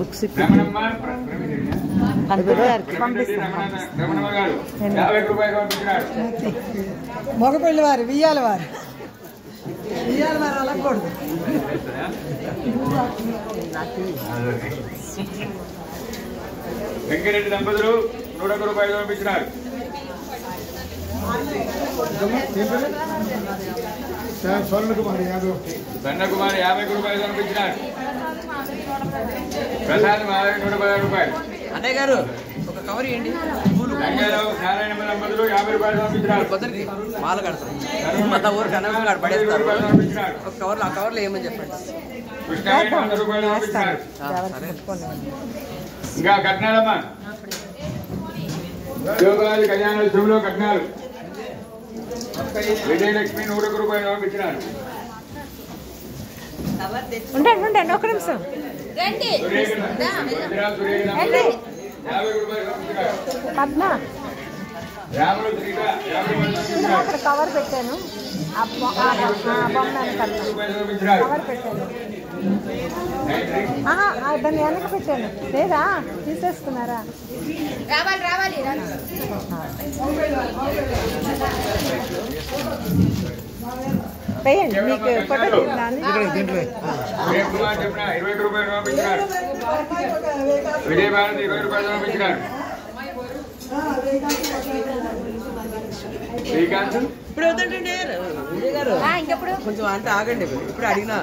Books మగపిల్లి వారు వియ్యాల వారు అలగకూడదు. వెంకరెడ్డి దంపతులు 101 రూపాయలు పంపించినారు. స్వర్ణకుమారి 50 రూపాయలు పంపించినారు. ప్రసాద్ మాధవి 116 రూపాయలు. అన్నయ్య గారు ఒక కవర్ ఇవ్వండి. రంగారావు నారాయణ దంపతులు 50 రూపాయలు పంపించినారు. కొందరికి మాల కడతారు, మన ఊరికి అనవసరంగా పడేస్తారు. ఒక కవర్లో, ఆ కవర్లో ఏమని చెప్పండి. కృష్ణారెడ్డి 100 రూపాయలు పంపించినారు. ఇంకా కట్నాలమ్మా శివబాలి కళ్యాణోత్సవంలో కట్నాలు విజయలక్ష్మి 101 రూపాయలు పంపించినారు. ఉండండి ఒక నిమిషం. 50 రూపాయలు పంపించినారు. పద్మ రాములు శ్రీక 50 పంపించినారు. అక్కడ కవర్ పెట్టాను. కవర్ పెట్టాను. దాన్ని వెనక పెట్టాను. లేదా తీసేసుకున్నారా? రావాలి వేయండి. మీకు ఫోటో తీద్దాన్ని. కుమార్ చెప్పిన 20 రూపాయలు పంపించినారు. విజయభారతి 20 రూపాయలు పంపించినారు. శ్రీకాంత్ ఇప్పుడు వద్దండి గారు, కొంచెం అంటే ఆగండి. ఇప్పుడు అడిగినా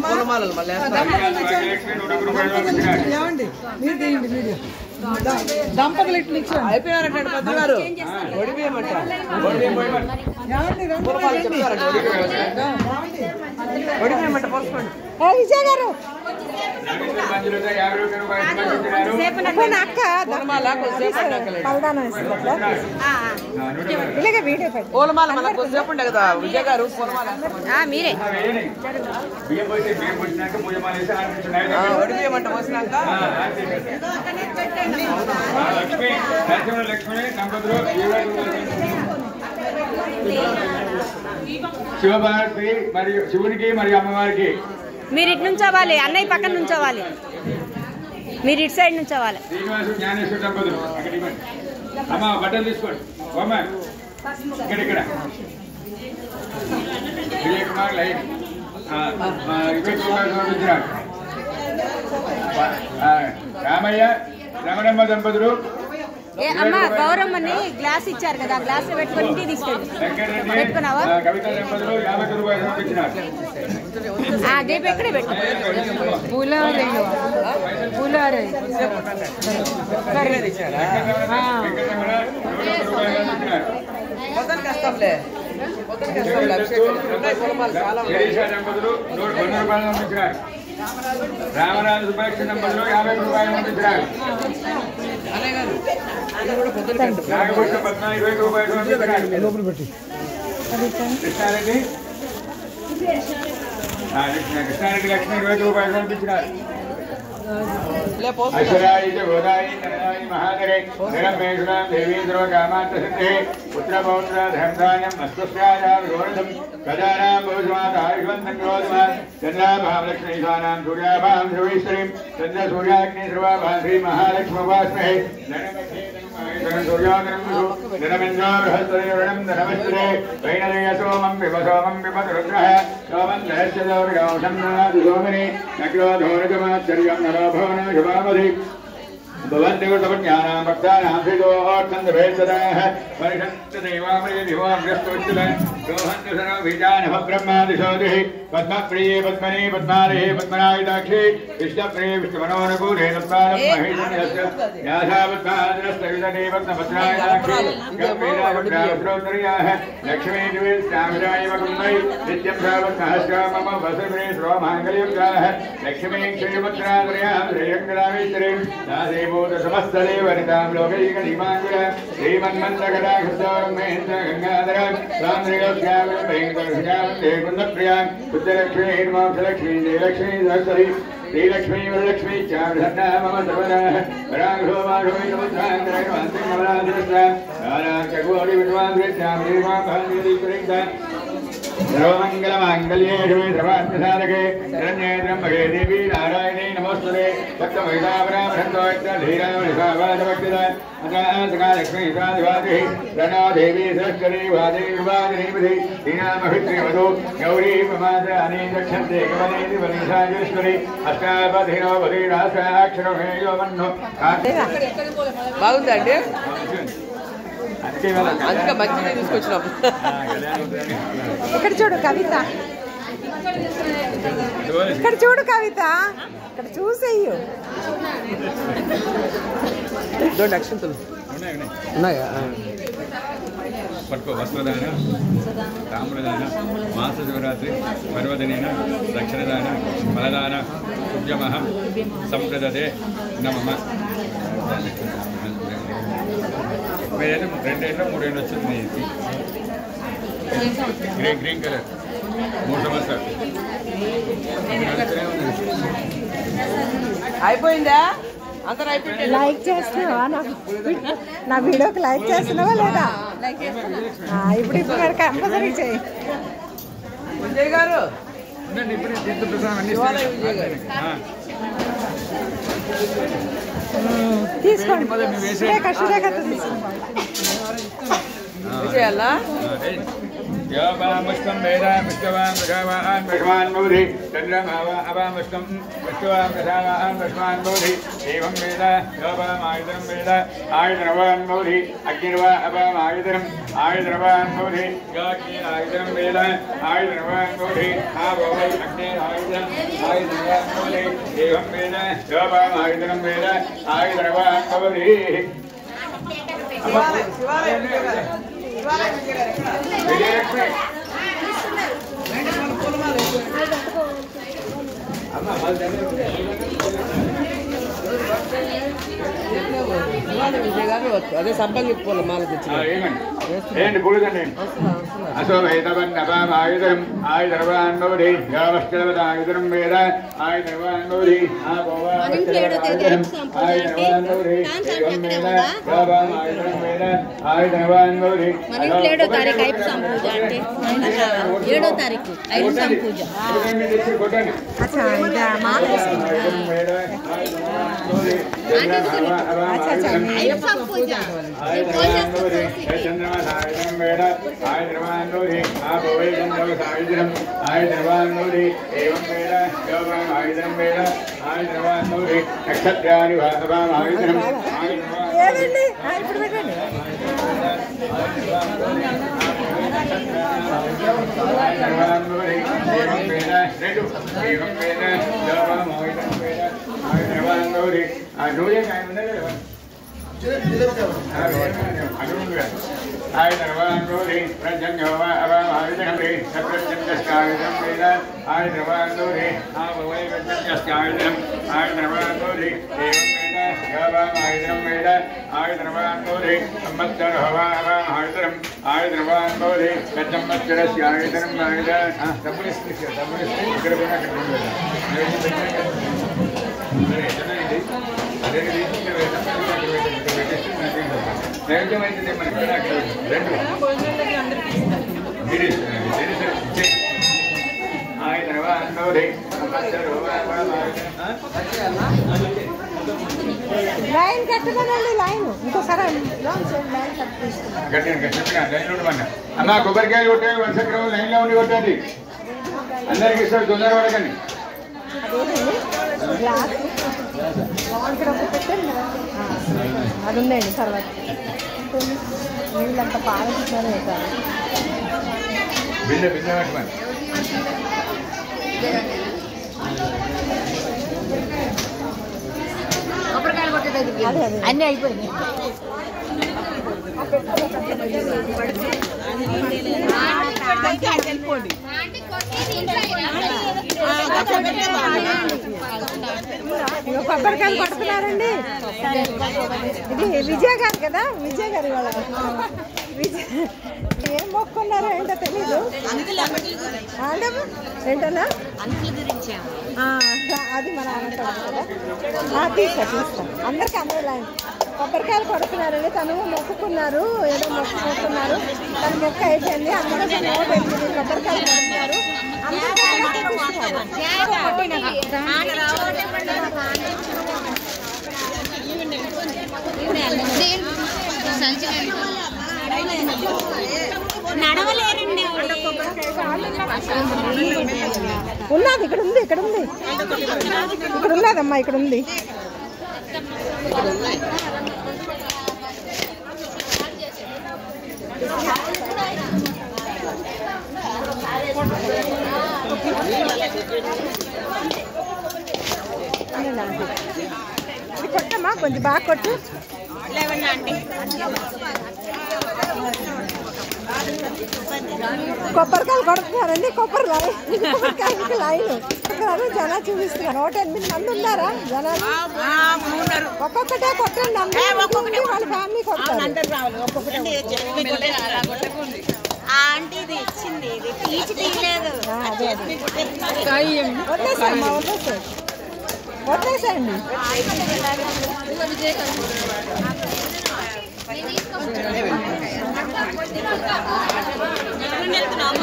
పూలమాలలు మళ్ళీ ఏమండి మీరు తీయండి. వీడియో దంపతులు ఇట్లు ఇచ్చారు. అయిపోయారంటే పెద్ద గారు ఒడిపోయమంట. పూలమాల చెప్తారండి. ఒడిపోయమంట పోల్చుకోండి. విజయ్ గారు ఇలాగే వీడియో పెట్టి పూలమాల మనకు కొద్దిసేపు ఉండే కదా విజయ్ గారు. పూలమాల మీరే ఒడిపోయమంట పోసినాక శివభారతి మరియు శివునికి మరియు అమ్మవారికి మీరు ఇటు నుంచోవాలి, అన్నయ్య పక్కన నుంచోవాలి, మీరు ఇటు సైడ్ నుంచోవాలి. శ్రీనివాసు జ్ఞానేశ్వర దంపతులు అమ్మ బట్టలు తీసుకోండి. ఇక్కడ విజయ్ కుమార్ లైట్ 20 రూపాయలు పంపించినారు. రామయ్య రమణమ్మ దంపతులు అమ్మ గౌరమ్మని గ్లాస్ ఇచ్చారు కదా, గ్లాస్ పెట్టుకొని ఇంటికి తీసుకెళ్ళి పెట్టుకున్నావా? కవిత దంపతులు 50 రూపాయలు పంపించినారు. దీపం ఎక్కడే పెట్టు. పొద్దునకి వస్తాంలే. దంపతులు 100 రూపాయలు పంపించినారు. రామరాజు సుభాష్ దంపతులు 50 రూపాయలు పంపించినారు. నాగభూషణ పద్మ 20 రూపాయలు పంపించినారు. కృష్ణారెడ్డి లక్ష్మి 20 రూపాయలు పంపించినారు. అశ్వరాయి గోదాయి నరదాయి మహాదరే నిరమేశ్వరం దేవీ ధ్రువకామాంతసిద్ధే పుత్రపౌత్ర ధర్మధాన్యం అస్వస్యాజావిరోధం కదానాం భూషమాత ఆయుష్వంతం క్రోధమాన్ చంద్రాభాం లక్ష్మీశానాం సూర్యాభాం ధ్రువీశ్వరీం చంద్ర సూర్యాగ్ని ధ్రువాభాం శ్రీ మహాలక్ష్మోపాస్మహే ధనమింద్రో బృహస్పతిరుణం ధనమస్త్రే వైనరేయ సోమం పిబ రుద్రః సోమం ధరస్య దౌర్గౌషం నాది సోమిని నక్రోధోరజమాచర్యం నరోభవన శుభామధి భవంతి గుణపజ్ఞానాం భక్తానాం శ్రీదోర్ధందభేదదాః పరిషత్తదేవామృతిభోగ్రస్తోచ్యులన్ రోహంతు సర్వబీజానభ బ్రహ్మాదిశోదిః పద్మప్రియే పద్మనే పద్మాలయే పద్మనాయుధాక్షే విష్ణుప్రియే విష్ణుమనోనుకూలే తత్పాలం మహేశన్యస్య యాథాపద్మాదిరస్తవిదనే పద్మపత్రాయుధాక్షే గంభీరావృత్రావృత్రోత్తర్యాః లక్ష్మీ దివేశ్యామిరాయ వకుండై నిత్యం సావత్మహస్య మమ వసురే శ్రోమాంగల్యుక్తాః లక్ష్మీ క్షయపత్రాదర్యాం శ్రేయంగరామేశ్వరీం దాసే సమస్తదే వనితాం లోకైకదీపాంగుల శ్రీమన్మందగదాఘృతోరం మహేంద్ర గంగాధర సాంద్రిగోస్యామే కుందప్రియాం బుద్ధలక్ష్మీ మోక్షలక్ష్మీ జయలక్ష్మీ సరస్వతి శ్రీలక్ష్మీ వరలక్ష్మీ చార్ధన్నా మమ సర్వదాః పరాఘ్రో మాఘోమి నమస్కారం सर्वमङ्गलमाङ्गल्ये शिवे सर्वार्थसाधके शरण्ये त्र्यम्बके देवी नारायणे नमोस्तुते सप्तमहितापरामृतोक्तधीरामणिसावादभक्तिदा अनासकालक्ष्मी स्वादिवादिः प्रणो देवी सरस्वती वादेवादिनीपति दीनामभित्रिमधु गौरी प्रमादानि दक्षन्ते कमलेति वनिसाजेश्वरी अष्टापधिनो वधीरासाक्षरमेयो मन्नो బాగుందండి అందుకే మంచిగా తీసుకొచ్చినాం ఇక్కడ చూడు కవిత ఇక్కడ చూడు కవిత ఇక్కడ చూసేయ్యు రెండు అక్షంతలు ఉన్నాయా పట్టుకో వస్త్రదాన తామ్రదాన మాస శివరాత్రి పర్వదినేన దక్షిణదాన ఫలదాన ఉద్యమ సంప్రదతే నమమ మీరైతే 2 ఏళ్ళు 3 ఏళ్ళు వచ్చింది గ్రీన్ కలర్ 3 సంవత్సరాలు అయిపోయిందా అందరూ అయిపోయింది లైక్ చేస్తున్నావా నా వీడియోకి లైక్ చేస్తున్నావా లేదా ఇప్పుడు కంపల్సరీ చేయి విజయ్ గారు ఇప్పుడు తీర్థప్రసాదం అన్ని తీసుకోండి Surekha విజయాలా Yavamashtam Vedam Vishwavam Vishwavan Vishwan Bodhi Chandramava Avamashtam Vishwavam Vishwavan Vishwan Bodhi Evam Veda Yavam Ayudhanam Veda Ayudhanavan Bodhi Agirva Avam Ayudhanam Ayudhanavan Bodhi Yaki Ayudhanam Veda Ayudhanavan Bodhi Avavai Agni Ayudhanam Ayudhanavan Bodhi Evam Veda Yavam Ayudhanam Veda Ayudhanavan Bodhi Vijayalakshmi Vijay గారు అదే సంపంగి పూల మాల ఏంటి కూడదండి అశోభైతవన్నపామాయుధం ఆయుధర్వాన్మోధి యావశ్చలవదాయుధం వేద ఆయుధర్వాన్మోధి ఆయుధర్వాన్మోధి ఏవం వేద యావామాయుధం వేద ఆయుధర్వాన్మోధి 7వ తారీఖు ఐపు సంపూజ అంటే 7వ తారీఖు ఐపు సంపూజ కొట్టండి అచ్చా ఇదా మాల ఐపు సంపూజ చంద్రమాసాయుధం వేద ఆయుధర్వాన్మోధి ఆభవై చంద్రమసాయుధం ఆయుధర్వాన్మోధి ఏవం వేద యావామాయుధం వేద ఆయుధర్వాన్మోధి నక్షత్రాన్ని వాసవామాయుధం ఏదండి ఇప్పుడు పెట్టండి ఆయుధర్వాన్మోధి ప్రజంగోవా అవామాయుధం సప్రజంగస్కాయుధం వేద ఆయుధర్వాన్మోధి ఆభవై ప్రజంగస్కాయుధం ఆయుధర్వాన్మోధి ఏవం వేద యావామాయుధం వేద ఆయుధర్వాన్మోధి సంవత్సరహవా అవామాయుధం ఆయుధర్వాన్మోధి గతంవత్సరస్యాయుధం ఆయుధ డబ్బులు ఇక్కడ నైవేద్యమైతే మనకి రెండు ఆయుధర్వాన్మోధి లైన్ కట్టమనండి లైన్ ఇంకోసారి లైన్ కట్టిస్తున్నాను గట్టిగా లైన్లో ఉండమన్నా అమ్మా కొబ్బరికాయలు కొట్టే వరుస క్రమం లైన్లో ఉండి కొట్టండి అందరికి ఇస్తారు తొందర పడకండి గ్లాస్ ఇక్కడ పెట్టండి అది ఉందండి తర్వాత నీళ్ళంతా పారేస్తున్నారు బిల్ల బిల్ల పట్టుకోండి అన్నీ అయిపోయినాయి కొబ్బరికాయలు పట్టుకున్నారండి ఇది విజయ్ గారు కదా విజయ్ గారు ఇవాళ ఏం మొక్కున్నారో ఏంటో తెలీదు ఏంటన్నా అది మన తీస్తా అందరికి అందరూ లైన్ కొబ్బరికాయలు కొడుతున్నారండి. తను మొక్కుకున్నారు, ఏదో మొక్కుకున్నారు, తన మొక్క అయిపోయింది. అందరూ 108 కొబ్బరికాయలు కొడుతున్నారు. నడవలేరండి. ఉన్నది ఇక్కడ ఉంది, ఇక్కడ ఉంది, ఇక్కడ ఉన్నదమ్మా, ఇక్కడ ఉంది. ఇది కొట్టమ్మా, కొంచెం బాగా కొట్టు. కొబ్బరికాయలు కొడుతున్నారండి. కొబ్బరికాయలకి లైన్ జనాలు చూపిస్తున్నారు. 108 మంది ఉన్నారా జనాలు? ఒక్కొక్కటే కొట్టండి, వాళ్ళ ఫ్యామిలీ కొట్టారు. వదిలేసామ్మా, వదిలేసేయండి.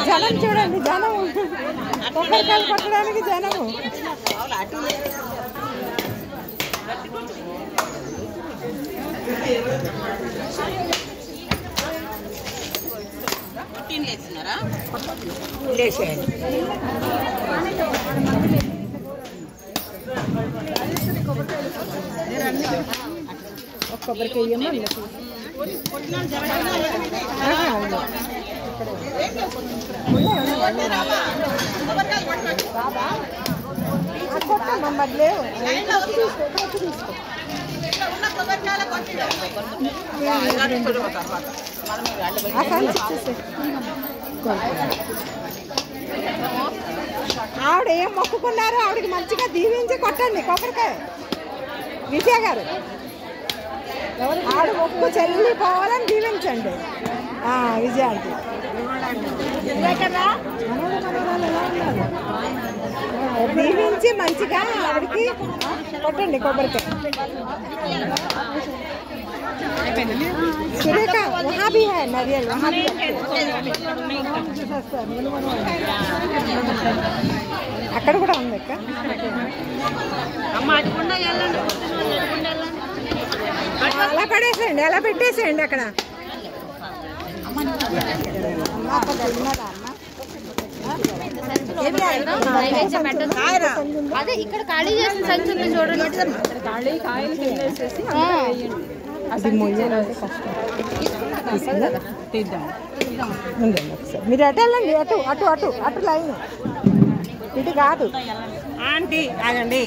జనం చూడండి, జనం కొబ్బరికాయలు కొట్టడానికి జనము. కొబ్బరికాయ కొట్టమ్మా, లేవు ఆవిడ ఏం మొక్కుకున్నారో ఆవిడకి మంచిగా దీవించి కొట్టండి కొబ్బరికాయ. విజయ గారు ఆవిడ మొక్కు చెల్లి పోవాలని దీవించండి. విజయ అంటే దీవించి మంచిగా ఆవిడకి కొట్టండి కొబ్బరికాయ. సురేఖ వహా భీ హై నరియల్, వహా భీ అక్కడ కూడా ఉంది అక్క. అలా పడేసేయండి, అలా పెట్టేసేయండి అక్కడ. అదే ఇక్కడ ఖాళీ చేసిన సంచులు చూడండి. అది మొయ్యాలంటే కష్టం. ఉందండి ఒకసారి మీరు అటు వెళ్ళండి, అటు అటు అటు అటు లైన్, ఇటు కాదు. ఆంటీ ఆగండి.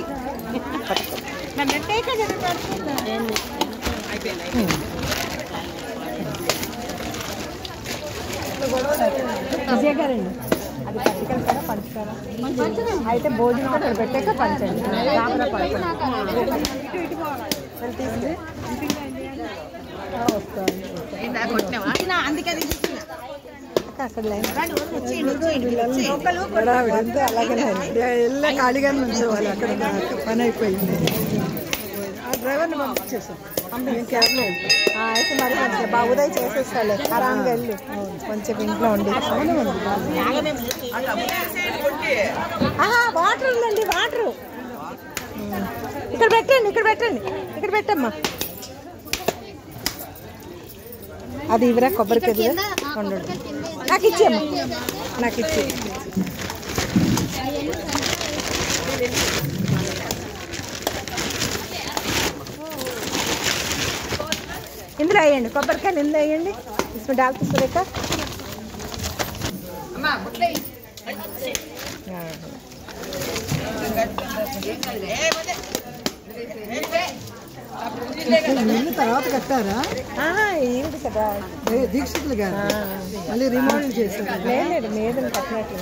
విజయ గారండి, అది పట్టుకెళ్తారా పంచుతారా? అయితే భోజనం కూడా పెట్టాక పంచండి. అక్కడ అలాగే వెళ్ళే ఖాళీగానే ఉంచేవాళ్ళు. అక్కడ పని అయిపోయింది. ఆ డ్రైవర్ని పంపించేసాం. క్యాబ్లో అయితే మరి కొంచెం బాగా ఉదయం చేసేస్తాలే, ఆరాంగా వెళ్ళి కొంచెం ఇంట్లో ఉండి. వాటర్ ఉందండి, వాటరు ఇక్కడ పెట్టండి, ఇక్కడ పెట్టండి, ఇక్కడ పెట్టమ్మా. అది ఇవరా కొబ్బరికాయ ఉండడు. నాకు ఇచ్చేమ్మా, నాకు ఇచ్చే. ఇందులో వేయండి కొబ్బరికాయలు, ఇందులో వేయండి. इसमें डाल के सुरेखा తర్వాత కట్టారా? ఏంటి కదా దీక్షితులు గారు మళ్ళీ రిమోడల్ చేశారు. లేదు మీద కట్టినట్లు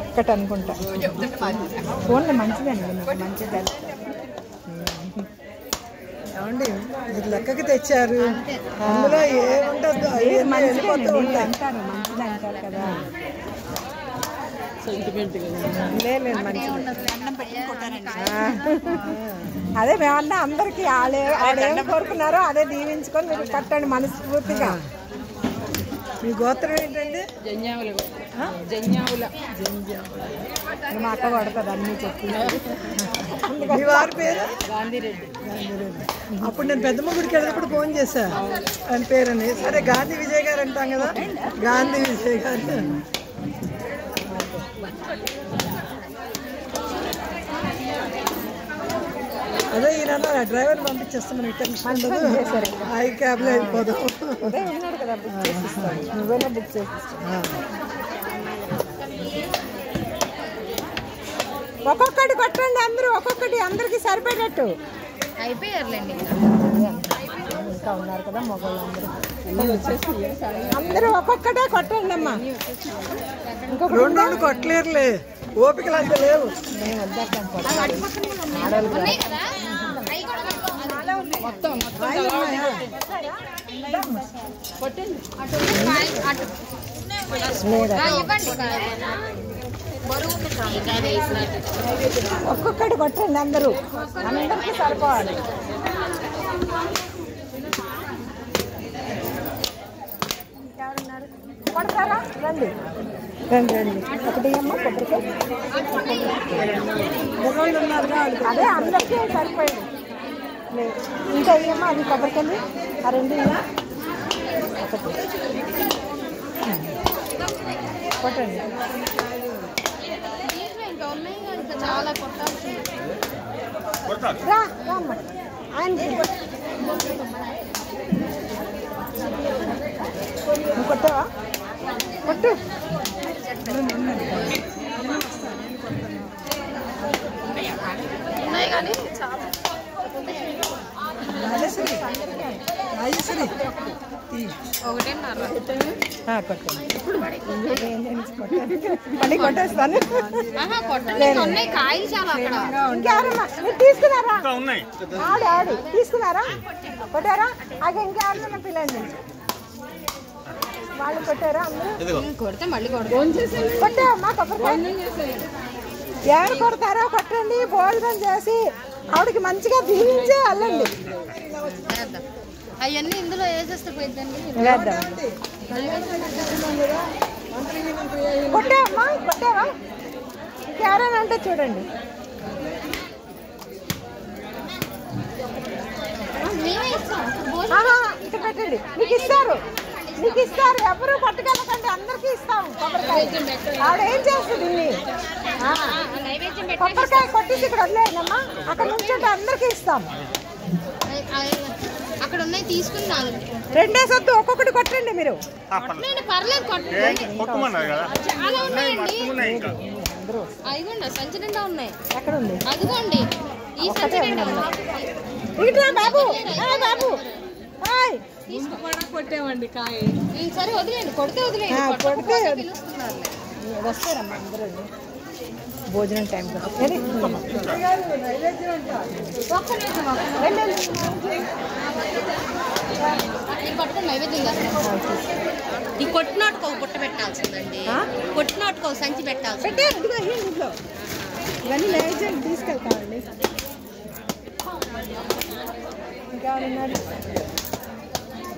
ఒక్కటి అనుకుంటా. ఫోన్లో మంచిదండి, మంచిది. ఏమండి మీరు లెక్కకి తెచ్చారు, అందులో ఏముంటుంది అంటారు, మంచిది అంటారు కదా. లేదు మంచి అదే మేమన్నా అందరికి ఆడేం కోరుకున్నారో అదే దీవించుకొని మీరు కట్టండి మనస్ఫూర్తిగా. మీ గోత్రం ఏంటండి? జంజావుల. మా అక్క పడుతుంది అన్నీ చెప్తున్నారు. మీ వారి పేరు? గాంధీరెడ్డి. అప్పుడు నేను పెద్దమ్మ గుడికి వెళ్ళినప్పుడు ఫోన్ చేశా ఆయన పేరని. సరే గాంధీ విజయ్ గారు అంటాం కదా, గాంధీ విజయ్ గారు. అదే ఈయన డ్రైవర్ పంపించేస్తాం టెన్షన్ ఉండదు, హై క్యాబ్లో వెళ్ళిపోదాం. ఉన్నాడు కదా బుక్ చేసిస్తాను, నువ్వేనా బుక్ చేసిస్తాను. ఒక్కొక్కటి కొట్టండి అందరూ, ఒక్కొక్కటి అందరికి సరిపోయేటట్టు. అయిపోయారులేండి, ఇంకా ఉన్నారు కదా మగవాళ్ళందరూ. అందరూ ఒక్కొక్కటే కొట్టండి అమ్మా. ఇంకొక రెండు కొట్టలేరులే, ఓపికలు అంత లేవు. మేము వద్దాం మొత్తం ఒక్కొక్కటి కొట్టండి అందరూ, అందరికీ సరిపోవాలి. కొడతారా? రండి రండి రండి. ఒకటి అమ్మ కొబ్బరికాయ ఉన్నారుగా, అదే అందరికీ సరిపోయింది. ఇంకా ఏమో అది కొబ్బరికాయలు ఆ రెండు ఒకటి కొట్టండి. రా అమ్మ ఆయన కొట్టవా? కొట్టు. మళ్ళీ కొట్టేస్తాను. ఇంకెవరమ్మా మీరు తీసుకున్నారా? ఆడి తీసుకున్నారా? కొట్టారా? అది ఇంకెవరన్నా పిల్లలు వాళ్ళు కొట్టారా? అందరూ కొడితే మళ్ళీ కొట్టామ్మా కొబ్బరికాయ. ఎవరు కొడతారో కొట్టండి, భోజనం చేసి ఆవిడకి మంచిగా దీవించే వెళ్ళండి. అవన్నీ ఇందులో వేసేస్తే కొట్టామ్మా కొట్టావా? ఇంకెవరైనా అంటే చూడండి. ఇక్కడ పెట్టండి, మీకు ఇస్తారు, మీకు ఇస్తారు. ఎవరు పట్టుకెళ్ళకండి, అందరికీ ఇస్తాము కొబ్బరికాయ. ఆవిడ ఏం చేస్తుంది ఇన్ని కొబ్బరికాయ కొట్టేసి ఇక్కడ వదిలేదమ్మా, అక్కడ నుంచి అందరికీ ఇస్తాము. అక్కడ ఉన్నాయి తీసుకున్నాను. రెండేసొద్దు, ఒక్కొక్కటి కొట్టండి మీరు. పర్లేదు చాలా ఉన్నాయండి. అదిగోండి సంచి నిండా ఉన్నాయి. ఎక్కడ ఉంది? అదిగోండి ఈ సంచి నిండా ఇట్లా బాబు బాబు కొట్టామండి కాయ. సరే వదిలేండి, కొడితే వదిలేండి, కొడితే వస్తారమ్మా అందరూ భోజనం టైం కదా. ఈ కొట్టినాటుకో బుట్ట పెట్టాల్సిందండి, కొట్టినాటుకో సంచి పెట్టాల్సి. ఇంట్లో ఇవన్నీ నైవేద్యం తీసుకెళ్తామండి. ఇంకా ఉన్నారు